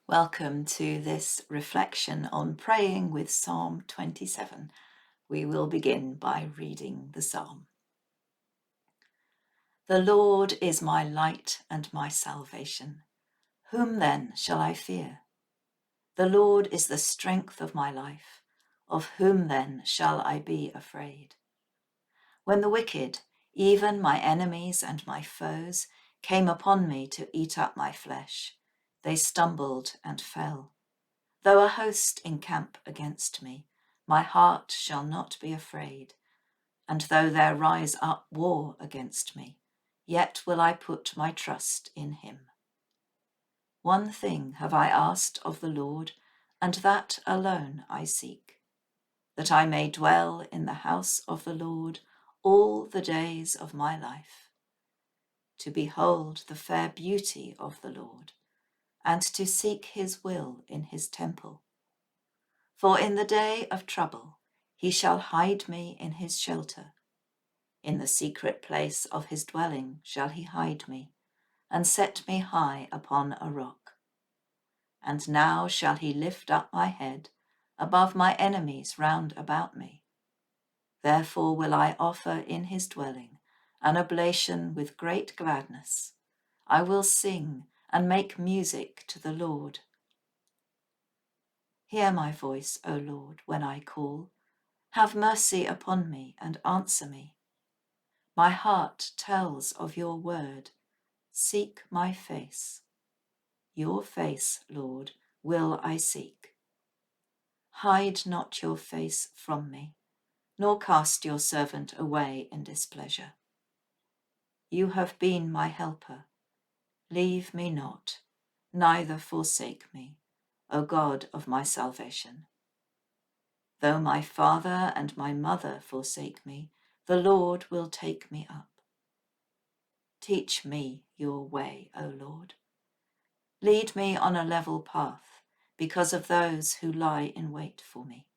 Welcome to this reflection on praying with Psalm 27. We will begin by reading the psalm. The Lord is my light and my salvation. Whom then shall I fear? The Lord is the strength of my life. Of whom then shall I be afraid? When the wicked, even my enemies and my foes, came upon me to eat up my flesh, they stumbled and fell. Though a host encamp against me, my heart shall not be afraid. And though there rise up war against me, yet will I put my trust in him. One thing have I asked of the Lord, and that alone I seek, that I may dwell in the house of the Lord all the days of my life, to behold the fair beauty of the Lord, and to seek his will in his temple. For in the day of trouble he shall hide me in his shelter. In the secret place of his dwelling shall he hide me, and set me high upon a rock. And now shall he lift up my head above my enemies round about me. Therefore will I offer in his dwelling an oblation with great gladness. I will sing and make music to the Lord. Hear my voice, O Lord, when I call. Have mercy upon me and answer me. My heart tells of your word. Seek my face. Your face, Lord, will I seek. Hide not your face from me, nor cast your servant away in displeasure. You have been my helper. Leave me not, neither forsake me, O God of my salvation. Though my father and my mother forsake me, the Lord will take me up. Teach me your way, O Lord. Lead me on a level path because of those who lie in wait for me.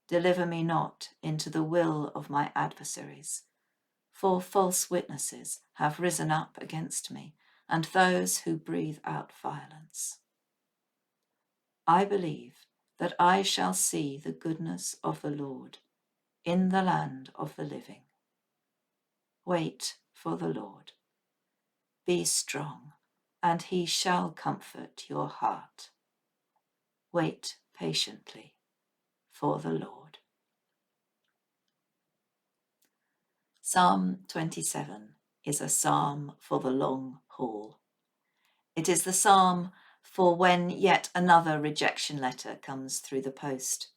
Deliver me not into the will of my adversaries, for false witnesses have risen up against me, and those who breathe out violence. I believe that I shall see the goodness of the Lord in the land of the living. Wait for the Lord. Be strong, and he shall comfort your heart. Wait patiently for the Lord. Psalm 27 is a psalm for the long haul. It is the psalm for when yet another rejection letter comes through the post,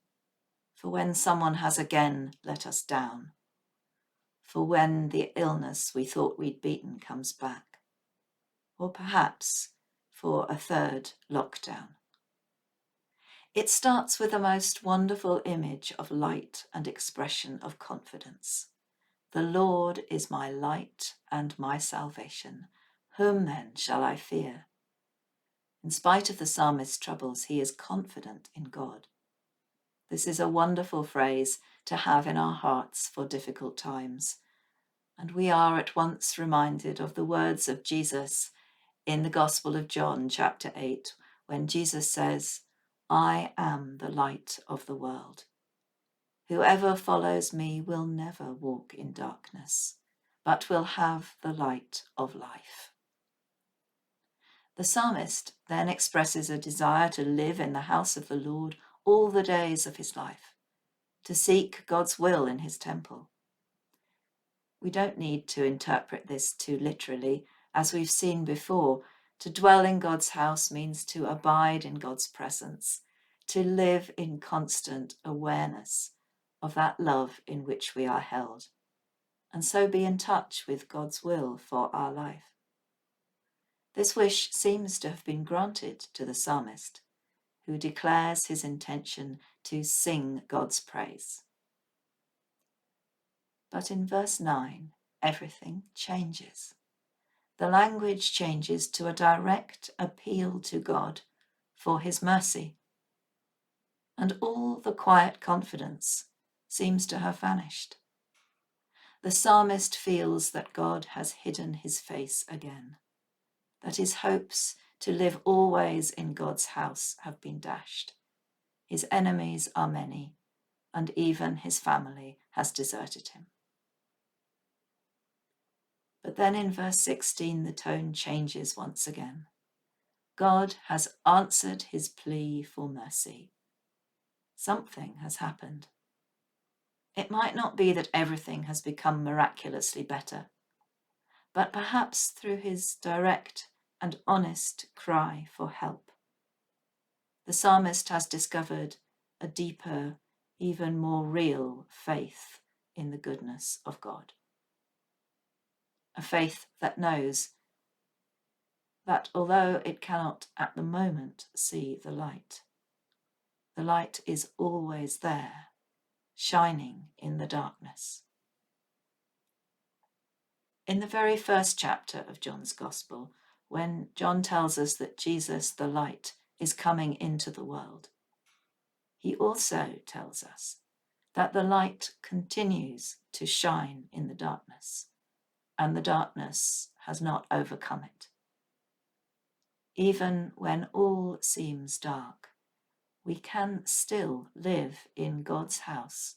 for when someone has again let us down, for when the illness we thought we'd beaten comes back, or perhaps for a third lockdown. It starts with the most wonderful image of light and expression of confidence. The Lord is my light and my salvation. Whom then shall I fear? In spite of the psalmist's troubles, he is confident in God. This is a wonderful phrase to have in our hearts for difficult times. And we are at once reminded of the words of Jesus in the Gospel of John, chapter 8, when Jesus says, I am the light of the world. Whoever follows me will never walk in darkness, but will have the light of life. The psalmist then expresses a desire to live in the house of the Lord all the days of his life, to seek God's will in his temple. We don't need to interpret this too literally. As we've seen before, to dwell in God's house means to abide in God's presence, to live in constant awareness of that love in which we are held, and so be in touch with God's will for our life. This wish seems to have been granted to the psalmist, who declares his intention to sing God's praise. But in verse 9, everything changes. The language changes to a direct appeal to God for his mercy, and all the quiet confidence seems to have vanished. The psalmist feels that God has hidden his face again, that his hopes to live always in God's house have been dashed. His enemies are many, and even his family has deserted him. But then in verse 16, the tone changes once again. God has answered his plea for mercy. Something has happened. It might not be that everything has become miraculously better, but perhaps through his direct and honest cry for help, the psalmist has discovered a deeper, even more real faith in the goodness of God. A faith that knows that although it cannot at the moment see the light is always there, shining in the darkness. In the very first chapter of John's Gospel, when John tells us that Jesus, the light, is coming into the world, he also tells us that the light continues to shine in the darkness, and the darkness has not overcome it. Even when all seems dark, we can still live in God's house.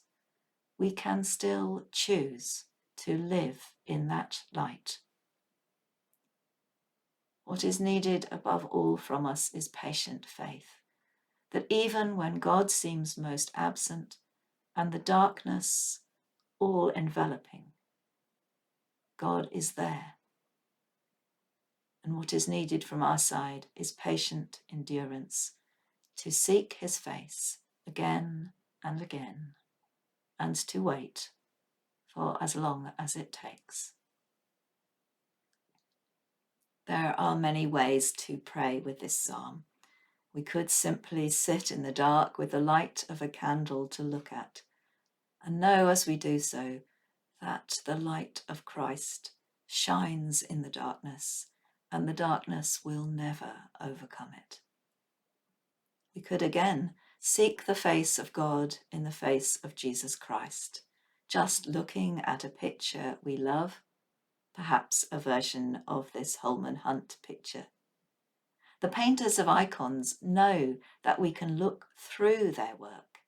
We can still choose to live in that light. What is needed above all from us is patient faith, that even when God seems most absent and the darkness all enveloping, God is there. And what is needed from our side is patient endurance to seek his face again and again, and to wait for as long as it takes. There are many ways to pray with this psalm. We could simply sit in the dark with the light of a candle to look at, and know as we do so that the light of Christ shines in the darkness, and the darkness will never overcome it. We could again seek the face of God in the face of Jesus Christ, just looking at a picture we love, perhaps a version of this Holman Hunt picture. The painters of icons know that we can look through their work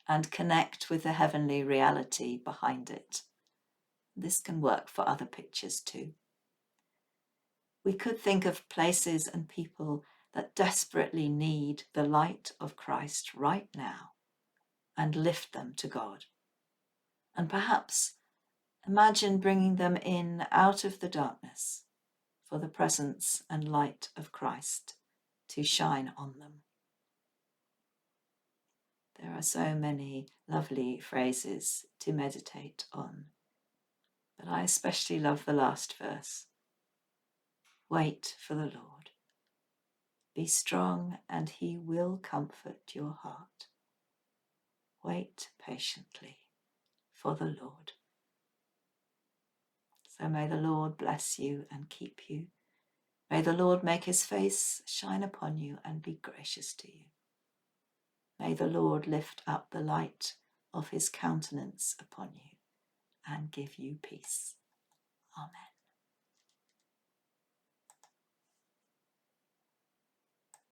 and connect with the heavenly reality behind it. This can work for other pictures too. We could think of places and people that desperately need the light of Christ right now and lift them to God. And perhaps imagine bringing them in out of the darkness for the presence and light of Christ to shine on them. There are so many lovely phrases to meditate on, but I especially love the last verse. Wait for the Lord. Be strong, and he will comfort your heart. Wait patiently for the Lord. So may the Lord bless you and keep you. May the Lord make his face shine upon you and be gracious to you. May the Lord lift up the light of his countenance upon you and give you peace. Amen.